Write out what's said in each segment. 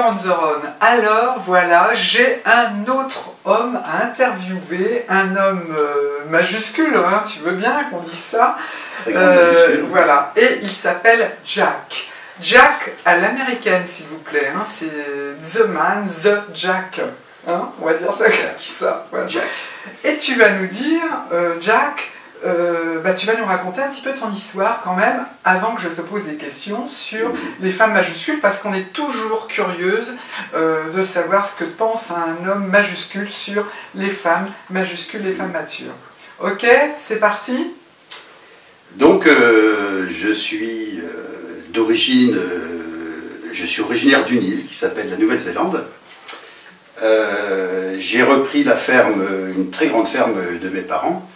on the run. Alors voilà, j'ai un autre homme à interviewer, un homme majuscule, hein, tu veux bien qu'on dise ça, voilà, et il s'appelle Jack. Jack à l'américaine s'il vous plaît, hein, c'est The Man, The Jack, hein, on va dire ça comme ça, voilà. Jack. Et tu vas nous dire, Jack, tu vas nous raconter un petit peu ton histoire quand même, avant que je te pose des questions sur les femmes majuscules, parce qu'on est toujours curieuse de savoir ce que pense un homme majuscule sur les femmes majuscules, les femmes matures. Ok, c'est parti. Donc, je suis d'origine, je suis originaire d'une île qui s'appelle la Nouvelle-Zélande. J'ai repris la ferme, une très grande ferme de mes parents,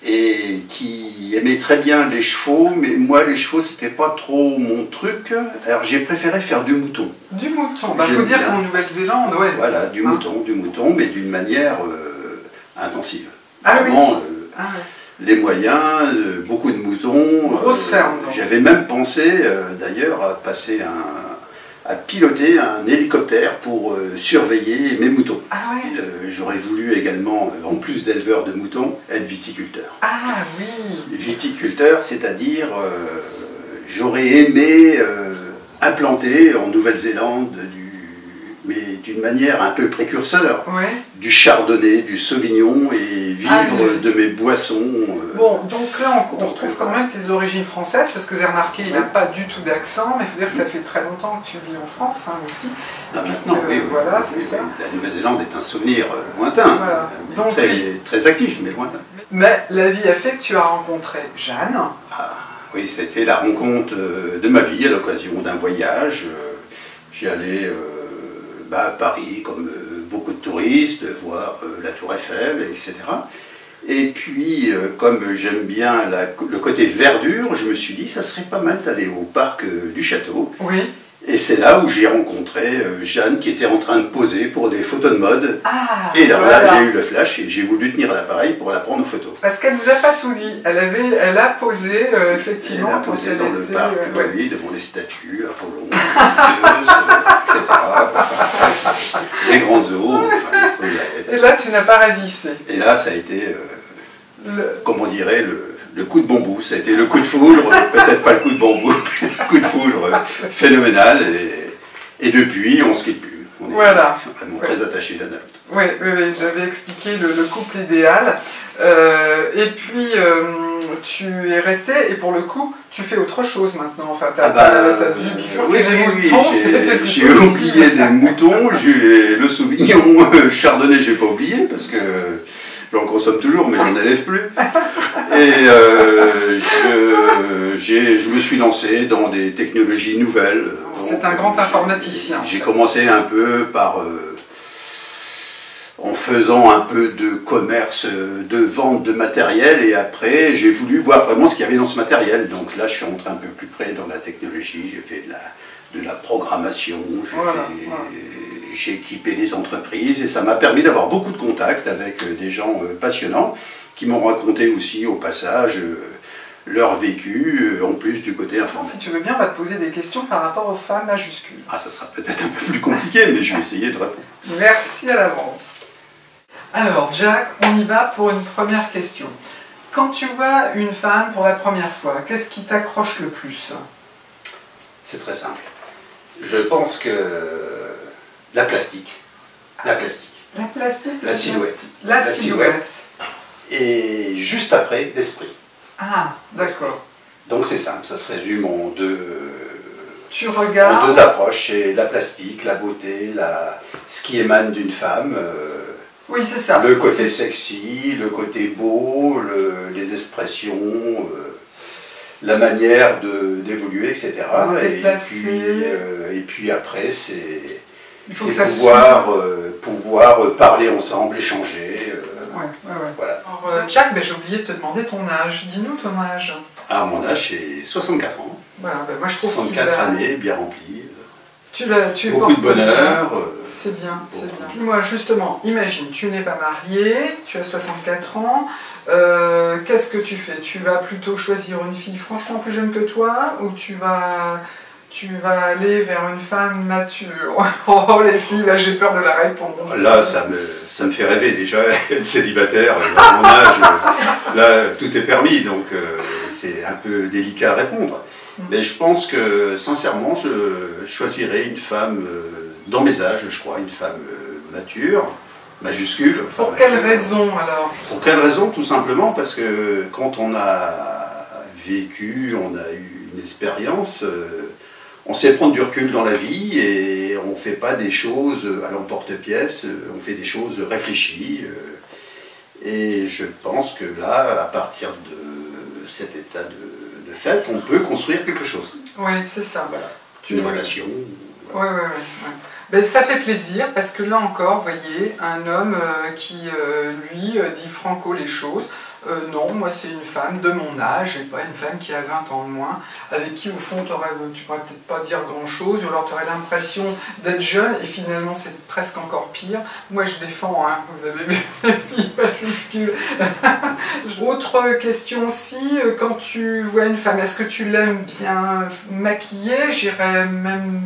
et qui aimait très bien les chevaux, mais moi les chevaux c'était pas trop mon truc, alors j'ai préféré faire du mouton. Du mouton, il faut dire qu'en Nouvelle-Zélande, ouais. Voilà, du mouton, mais d'une manière intensive. Ah vraiment, oui. Les moyens, beaucoup de moutons. Grosse ferme. J'avais même pensé d'ailleurs à piloter un hélicoptère pour surveiller mes moutons. Ah ouais. J'aurais voulu également, en plus d'éleveur de moutons, être viticulteur. Ah oui. Viticulteur, c'est-à-dire j'aurais aimé implanter en Nouvelle-Zélande mais d'une manière un peu précurseur, du chardonnay, du sauvignon et vivre de mes boissons. Bon, donc là on retrouve quand même tes origines françaises, parce que j'ai remarqué il n'a pas du tout d'accent, mais il faut dire que ça fait très longtemps que tu vis en France aussi. Ah, maintenant, voilà, c'est ça. La Nouvelle-Zélande est un souvenir lointain, voilà. Donc, très actif, mais lointain. Mais la vie a fait que tu as rencontré Jeanne. Ah, oui, c'était la rencontre de ma vie à l'occasion d'un voyage. J'y allais à Paris, comme beaucoup de touristes, voir la Tour Eiffel, etc. Et puis, comme j'aime bien le côté verdure, je me suis dit, ça serait pas mal d'aller au parc du château. Oui. Et c'est là où j'ai rencontré Jeanne, qui était en train de poser pour des photos de mode. Ah, et alors là, j'ai eu le flash et j'ai voulu tenir l'appareil pour la prendre en photo. Parce qu'elle nous a pas tout dit. Elle a posé, effectivement. Elle a posé dans le parc, oui, devant les statues, Apollon, etc. Les grandes eaux. Et là, tu n'as pas résisté. Et là, ça a été, comme on dirait, le coup de bambou. Ça a été le coup de foudre, peut-être pas le coup de bambou, mais le coup de foudre phénoménal. Et depuis, on ne se quitte plus. On est vraiment très attachés l'un à l'autre. Oui, j'avais expliqué le couple idéal. Et puis, tu es resté, et pour le coup, tu fais autre chose maintenant. Enfin, tu as dû bifurquer les moutons. J'ai oublié des moutons, j'ai le sauvignon, le chardonnay, j'ai pas oublié, parce que j'en consomme toujours, mais j'en élève plus. Et je me suis lancé dans des technologies nouvelles. C'est un grand informaticien. J'ai commencé un peu par... en faisant un peu de commerce, de vente de matériel, et après j'ai voulu voir vraiment ce qu'il y avait dans ce matériel. Donc là je suis entré un peu plus près dans la technologie, j'ai fait de la programmation, j'ai équipé des entreprises, et ça m'a permis d'avoir beaucoup de contacts avec des gens passionnants qui m'ont raconté aussi au passage leur vécu, en plus du côté informatique. Si tu veux bien, on va te poser des questions par rapport aux femmes majuscules. Ah, ça sera peut-être un peu plus compliqué, mais je vais essayer de répondre. Merci à l'avance. Alors, Jack, on y va pour une première question. Quand tu vois une femme pour la première fois, qu'est-ce qui t'accroche le plus? C'est très simple. Je pense que la plastique. La silhouette. La silhouette. Et juste après, l'esprit. Ah, d'accord. Donc c'est simple, ça se résume en deux approches. C'est la plastique, la beauté, ce qui émane d'une femme. Oui, c'est ça. Le côté sexy, le côté beau, les expressions, la manière d'évoluer, etc. Et puis après, c'est pouvoir parler ensemble, échanger. Voilà. Alors, Jack, j'ai oublié de te demander ton âge. Dis-nous ton âge. Ah, mon âge, c'est 64 ans. Voilà, moi, je trouve 64 années, bien remplies. Tu beaucoup de bonheur. C'est bien, c'est bien. Dis-moi justement, imagine, tu n'es pas marié, tu as 64 ans, qu'est-ce que tu fais? Tu vas plutôt choisir une fille franchement plus jeune que toi, ou tu vas tu vas aller vers une femme mature? Oh les filles, là j'ai peur de la réponse. Là ça me fait rêver déjà, être célibataire, à mon âge, là tout est permis, donc c'est un peu délicat à répondre. Mais je pense que sincèrement je choisirais une femme dans mes âges, je crois, une femme mature, majuscule. Enfin, pour quelle raison alors? Pour quelle raison? Tout simplement parce que quand on a vécu, on a eu une expérience, on sait prendre du recul dans la vie et on ne fait pas des choses à l'emporte-pièce, on fait des choses réfléchies. Et je pense que là, à partir de cet état de fait, on peut construire quelque chose. Oui, c'est ça. Voilà. Une relation. Voilà. Oui. Ben, ça fait plaisir parce que là encore, vous voyez, un homme qui, lui, dit franco les choses. Non, moi c'est une femme de mon âge, et pas une femme qui a 20 ans de moins, avec qui au fond tu pourrais peut-être pas dire grand chose, ou alors tu aurais l'impression d'être jeune, et finalement c'est presque encore pire. Moi je défends, hein, vous avez vu les filles majuscules. Autre question aussi, quand tu vois une femme, est-ce que tu l'aimes bien maquillée, j'irais même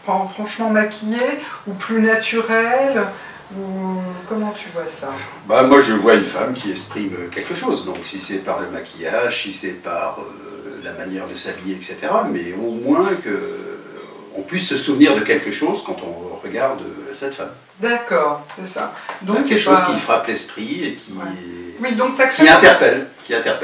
franchement maquillée, ou plus naturelle? Ou comment tu vois ça? Bah, moi je vois une femme qui exprime quelque chose, donc si c'est par le maquillage, si c'est par la manière de s'habiller, etc. Mais au moins qu'on puisse se souvenir de quelque chose quand on regarde cette femme. D'accord, c'est ça. Donc quelque chose qui frappe l'esprit et qui, oui, donc qui interpelle.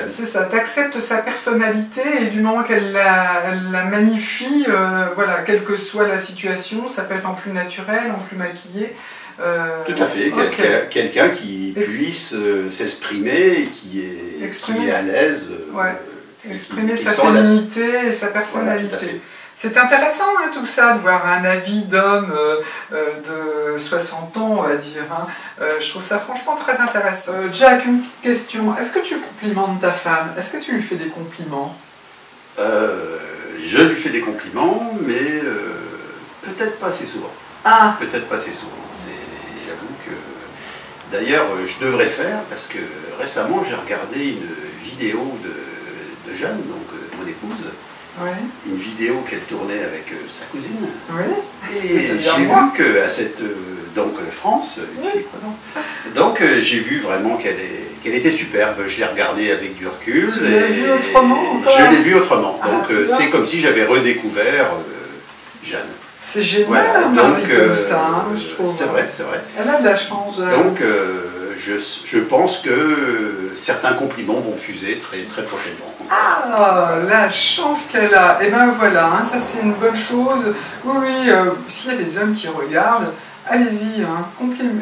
C'est ça, tu acceptes sa personnalité et du moment qu'elle la magnifie, voilà, quelle que soit la situation, ça peut être en plus naturel, en plus maquillé. Tout à fait, quelqu'un qui puisse s'exprimer et qui est à l'aise. Exprimer sa féminité et sa personnalité. Voilà, c'est intéressant hein, tout ça, de voir un avis d'homme de 60 ans, on va dire. Hein. Je trouve ça franchement très intéressant. Jack, une question. Est-ce que tu complimentes ta femme? Est-ce que tu lui fais des compliments? Je lui fais des compliments, mais peut-être pas assez souvent. Ah. Peut-être pas assez souvent. J'avoue que... D'ailleurs, je devrais le faire, parce que récemment, j'ai regardé une vidéo de Jeanne, donc mon épouse. Oui. Une vidéo qu'elle tournait avec sa cousine. Oui. Et j'ai vu qu'à cette... donc France, ici, donc j'ai vu vraiment qu'elle était superbe. Je l'ai regardée avec du recul. Tu l'as vue autrement encore? Je l'ai vue autrement. Donc c'est comme si j'avais redécouvert Jeanne. C'est génial, voilà, donc comme ça, hein, je trouve. C'est vrai, c'est vrai. Elle a de la chance. Donc je pense que certains compliments vont fuser très, très prochainement. Ah, la chance qu'elle a. Et ben voilà, hein, ça c'est une bonne chose. Oui, s'il y a des hommes qui regardent, allez-y, hein,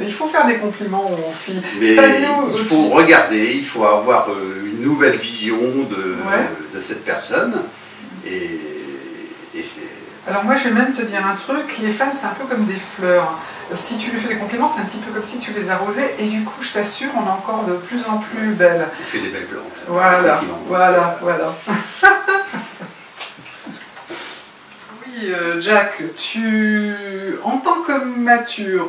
il faut faire des compliments aux filles. Mais il faut regarder, il faut avoir une nouvelle vision de cette personne. Et c'est... Alors moi je vais même te dire un truc, les femmes c'est un peu comme des fleurs. Si tu lui fais des compliments, c'est un petit peu comme si tu les arrosais et du coup je t'assure on est encore de plus en plus belles. On fait des belles plantes. Voilà. Oui Jack, en tant que mature,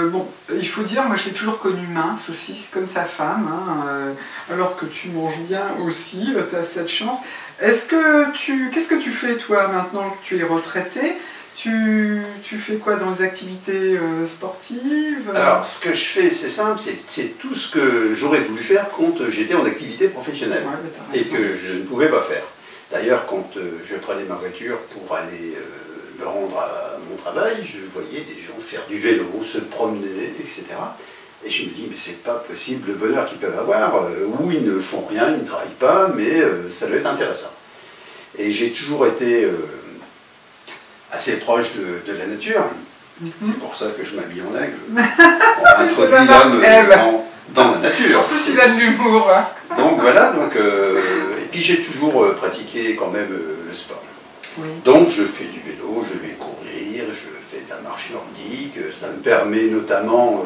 bon, il faut dire, moi je l'ai toujours connu mince aussi, comme sa femme, hein, alors que tu manges bien aussi, tu as cette chance. Qu'est-ce que tu fais toi maintenant que tu es retraité? Tu fais quoi dans les activités sportives? Alors ce que je fais, c'est simple, c'est tout ce que j'aurais voulu faire quand j'étais en activité professionnelle et que je ne pouvais pas faire. D'ailleurs, quand je prenais ma voiture pour aller me rendre à mon travail, je voyais des gens faire du vélo, se promener, etc. Et je me dis, mais c'est pas possible le bonheur qu'ils peuvent avoir, où ils ne font rien, ils ne travaillent pas, mais ça doit être intéressant. Et j'ai toujours été assez proche de la nature. C'est pour ça que je m'habille en aigle. On introduit l'homme dans la nature. En plus, il a de l'humour. Donc voilà, et puis j'ai toujours pratiqué quand même le sport. Oui. Donc je fais du vélo, je vais courir, je fais de la marche nordique, ça me permet notamment...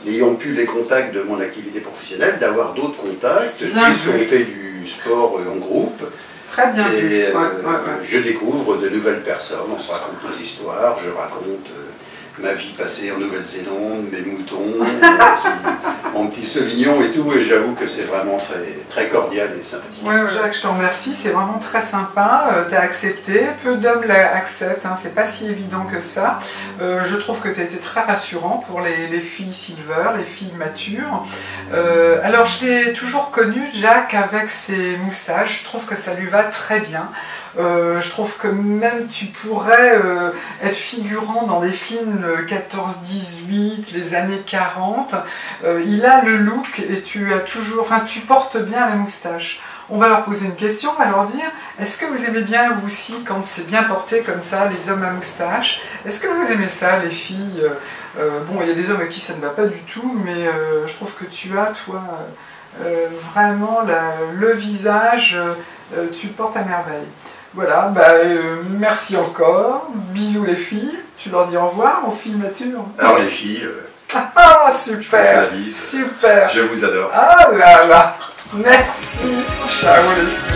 n'ayant plus les contacts de mon activité professionnelle, d'avoir d'autres contacts, puisqu'on fait du sport en groupe. Très bien. Et je découvre de nouvelles personnes, on se raconte nos histoires, je raconte ma vie passée en Nouvelle-Zélande, mes moutons, mon petit Sauvignon et tout, et j'avoue que c'est vraiment très cordial et sympathique. Ouais, Jacques, je te remercie, c'est vraiment très sympa, tu as accepté, peu d'hommes l'acceptent, hein, c'est pas si évident que ça. Je trouve que tu as été très rassurant pour les filles silver, les filles matures. Alors je l'ai toujours connu, Jacques, avec ses moustaches, je trouve que ça lui va très bien. Je trouve que même tu pourrais être figurant dans des films 14-18, les années 40. Il a le look et tu portes bien la moustache. On va leur poser une question, on va leur dire, est-ce que vous aimez bien vous aussi quand c'est bien porté comme ça, les hommes à moustache? Est-ce que vous aimez ça, les filles? Bon, il y a des hommes à qui ça ne va pas du tout, mais je trouve que tu as, toi, vraiment le visage, tu le portes à merveille. Voilà, merci encore, bisous les filles, tu leur dis au revoir aux filles matures. Alors les filles, ah super, je vous fais la bise. Super, je vous adore. Ah là là, merci, ciao les filles.